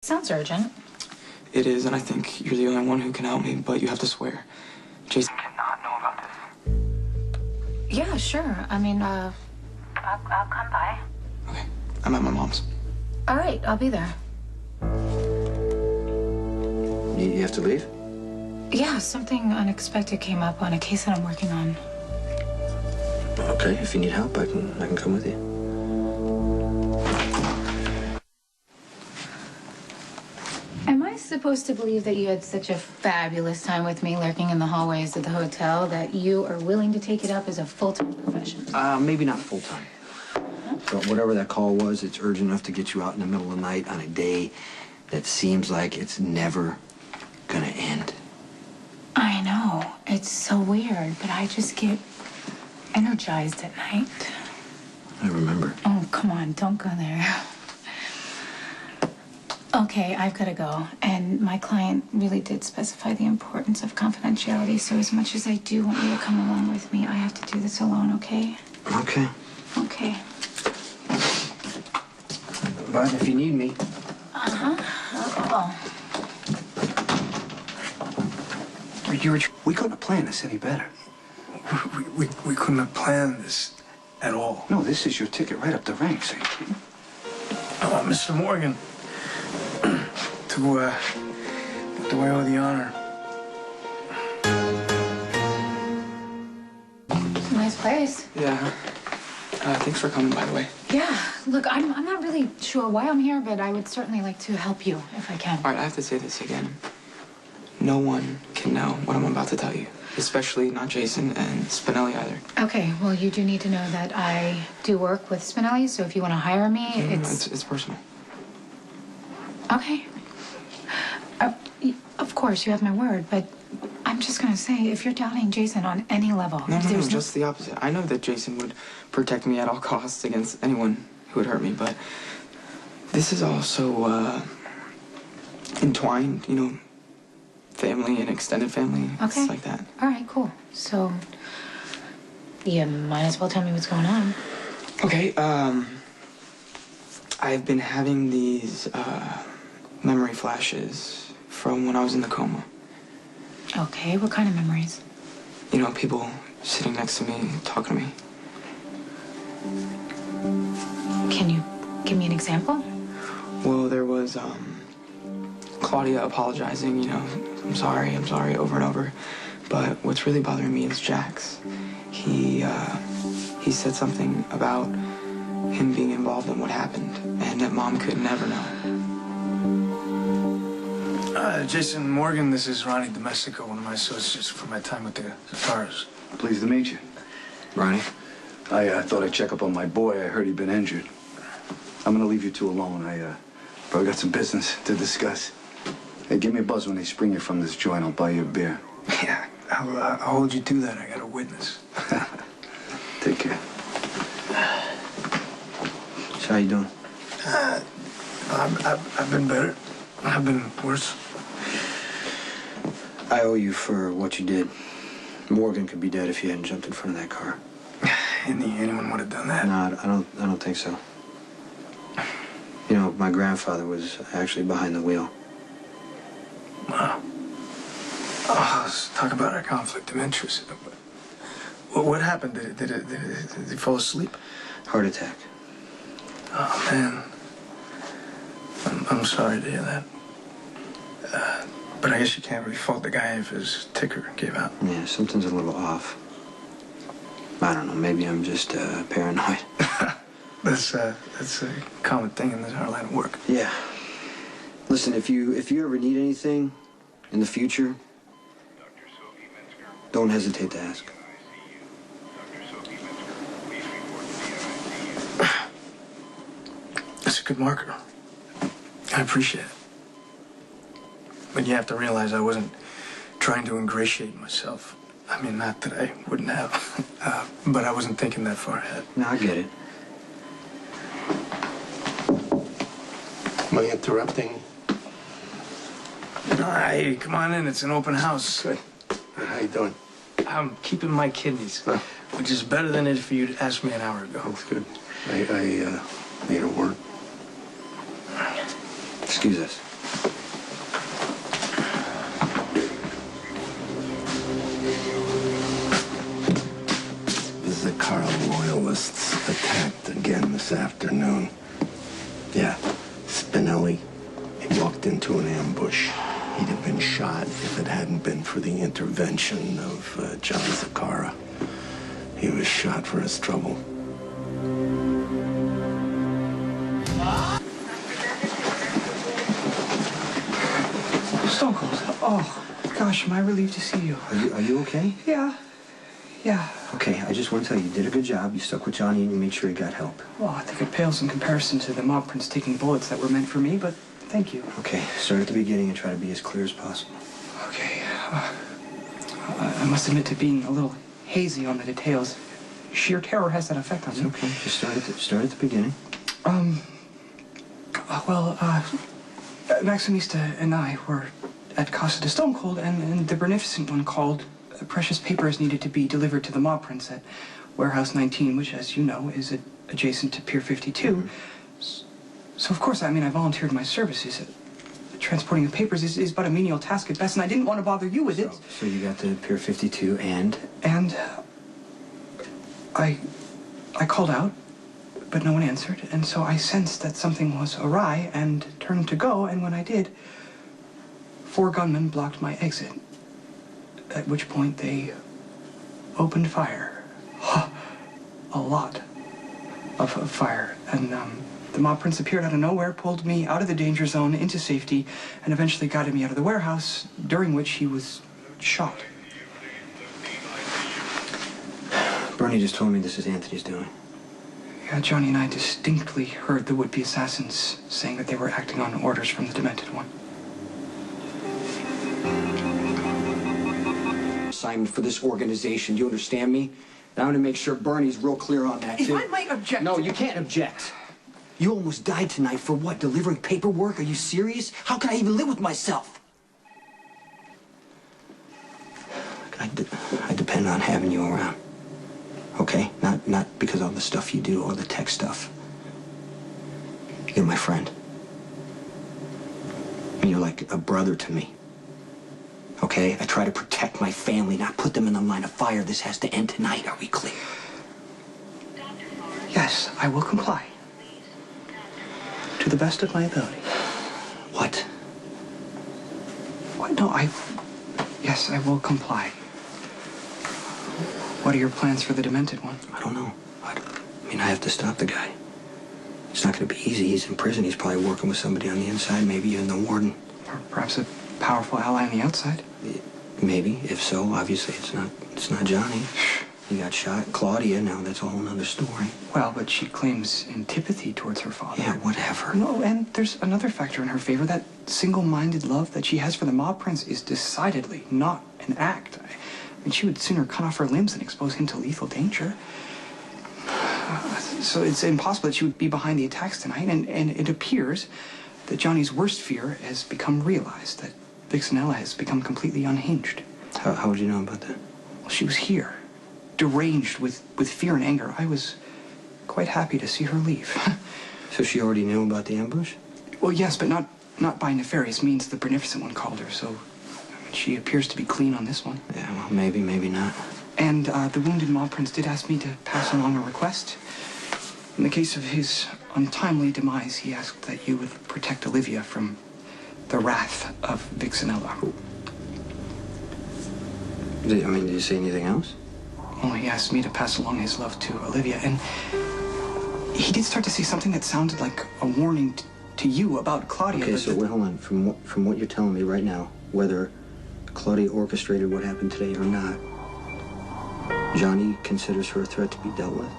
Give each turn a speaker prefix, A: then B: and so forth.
A: Sounds urgent.
B: It is, and I think you're the only one who can help me, but you have to swear. Jason cannot know about this.
A: Yeah, sure. I mean, I'll come by.
B: Okay, I'm at my mom's.
A: All right, I'll be there.
C: You have to leave?
A: Yeah, something unexpected came up on a case that I'm working on.
C: Okay, if you need help, I can come with you.
A: Am I supposed to believe that you had such a fabulous time with me lurking in the hallways of the hotel that you are willing to take it up as a full-time profession?
C: Maybe not full-time. But whatever that call was, it's urgent enough to get you out in the middle of the night on a day that seems like it's never gonna end.
A: I know. It's so weird, but I just get energized at night.
C: I remember.
A: Oh, come on. Don't go there. Okay, I've got to go. And my client really did specify the importance of confidentiality, so as much as I do want you to come along with me, I have to do this alone, okay?
C: Okay.
A: Okay.
C: But if you need me.
A: Uh-huh.
C: We couldn't have planned this any better.
D: We couldn't have planned this at all.
C: No, this is your ticket right up the ranks, ain't it?
D: Mr. Morgan, to do I owe the honor.
A: It's a nice place.
B: Yeah. Thanks for coming, by the way.
A: Yeah, look, I'm not really sure why I'm here, but I would certainly like to help you if I can.
B: All right, I have to say this again. No one can know what I'm about to tell you, especially not Jason and Spinelli either.
A: Okay, well, you do need to know that I do work with Spinelli, so if you want to hire me,
B: It's personal.
A: Okay. Of course, you have my word, but I'm just going to say, if you're doubting Jason on any level,
B: No,
A: there's
B: just the opposite. I know that Jason would protect me at all costs against anyone who would hurt me, but this is all so, entwined, you know, family and extended family.
A: Okay.
B: It's like that.
A: All right, cool. So, you might as well tell me what's going on.
B: Okay, I've been having these, memory flashes from when I was in the coma.
A: Okay, what kind of memories?
B: You know, people sitting next to me, talking to me.
A: Can you give me an example?
B: Well, there was, Claudia apologizing, you know, I'm sorry, over and over. But what's really bothering me is Jax. He said something about him being involved in what happened, and that Mom could never know.
D: Jason Morgan, this is Ronnie Domestico, one of my associates from my time with the Stars.
E: Pleased to meet you.
C: Ronnie?
E: I thought I'd check up on my boy. I heard he'd been injured. I'm gonna leave you two alone. I probably got some business to discuss. Hey, give me a buzz when they spring you from this joint. I'll buy you a beer.
D: Yeah, I'll hold you to that. I got a witness.
E: Take care.
C: So how you doing?
D: I've been better. I've been worse.
C: I owe you for what you did. Morgan could be dead if you hadn't jumped in front of that car.
D: Anyone would have done that.
C: No, I don't think so. You know, my grandfather was actually behind the wheel.
D: Wow. Oh, let's talk about our conflict of interest. What happened? Did he fall asleep?
C: Heart attack.
D: Oh, man. I'm sorry to hear that. But I guess you can't really fault the guy if his ticker gave out.
C: Yeah, something's a little off. I don't know, maybe I'm just paranoid.
D: That's a common thing in our line of work.
C: Yeah. Listen, if you ever need anything in the future, don't hesitate to ask.
D: That's a good marker. I appreciate it. But you have to realize I wasn't trying to ingratiate myself. I mean, not that I wouldn't have, but I wasn't thinking that far ahead.
C: No, I get it.
F: Am I interrupting?
D: Hey, come on in. It's an open house.
F: Good. How you doing?
D: I'm keeping my kidneys, which is better than if you'd asked me an hour ago.
F: That's good. I need a word.
C: Excuse us.
F: this afternoon. Yeah, Spinelli. He walked into an ambush. He'd have been shot if it hadn't been for the intervention of John Zakara. He was shot for his trouble.
D: Stone Cold. Oh, gosh, am I relieved to see you.
C: Are you okay?
D: Yeah.
C: Okay, I just want to tell you did a good job. You stuck with Johnny and you made sure he got help.
D: Well, I think it pales in comparison to the mob prints taking bullets that were meant for me, but thank you.
C: Okay, start at the beginning and try to be as clear as possible.
D: Okay. I must admit to being a little hazy on the details. Sheer terror has that effect on me.
C: It's okay. Just start at the beginning.
D: Maximista and I were at Casa de Stone Cold, and the Beneficent One called. Precious papers needed to be delivered to the mob prints at Warehouse 19, which, as you know, is adjacent to Pier 52. Mm-hmm. So, of course, I volunteered my services. Transporting the papers is but a menial task at best, and I didn't want to bother you with it.
C: So you got to Pier 52 and?
D: And I called out, but no one answered, and so I sensed that something was awry and turned to go, and when I did, 4 gunmen blocked my exit. At which point they opened fire. A lot of fire. And the mob prince appeared out of nowhere, pulled me out of the danger zone into safety, and eventually guided me out of the warehouse, during which he was shot.
C: Bernie just told me this is Anthony's doing.
D: Yeah, Johnny and I distinctly heard the would-be assassins saying that they were acting on orders from the Demented One.
C: Assignment for this organization. Do you understand me? Now I'm going to make sure Bernie's real clear on that, too.
D: If I might object...
C: No, you can't object. You almost died tonight for what? Delivering paperwork? Are you serious? How can I even live with myself? I depend on having you around. Okay? Not because of all the stuff you do or the tech stuff. You're my friend. And you're like a brother to me. Okay? I try to protect my family, not put them in the line of fire. This has to end tonight. Are we clear?
D: Yes, I will comply. To the best of my ability.
C: What?
D: What? No, Yes, I will comply. What are your plans for the Demented One?
C: I don't know. I have to stop the guy. It's not going to be easy. He's in prison. He's probably working with somebody on the inside, maybe even the warden.
D: Or perhaps a powerful ally on the outside.
C: Maybe. If so, obviously it's not Johnny. He got shot. Claudia, now that's a whole nother story.
D: Well, but she claims antipathy towards her father.
C: Yeah, whatever.
D: No, and there's another factor in her favor. That single-minded love that she has for the mob prince is decidedly not an act. She would sooner cut off her limbs than expose him to lethal danger. So it's impossible that she would be behind the attacks tonight, and it appears that Johnny's worst fear has become realized, that Vixenella has become completely unhinged.
C: How would you know about that?
D: Well, she was here, deranged with fear and anger. I was quite happy to see her leave.
C: So she already knew about the ambush?
D: Well, yes, but not by nefarious means. The Beneficent One called her, so she appears to be clean on this one.
C: Yeah, well, maybe not.
D: And the wounded mob prince did ask me to pass along a request. In the case of his untimely demise, he asked that you would protect Olivia from the wrath of Vixenella.
C: Did you say anything else?
D: Well, he asked me to pass along his love to Olivia, and he did start to say something that sounded like a warning to you about Claudia.
C: Okay, so wait, hold on. From what you're telling me right now, whether Claudia orchestrated what happened today or not, Johnny considers her a threat to be dealt with?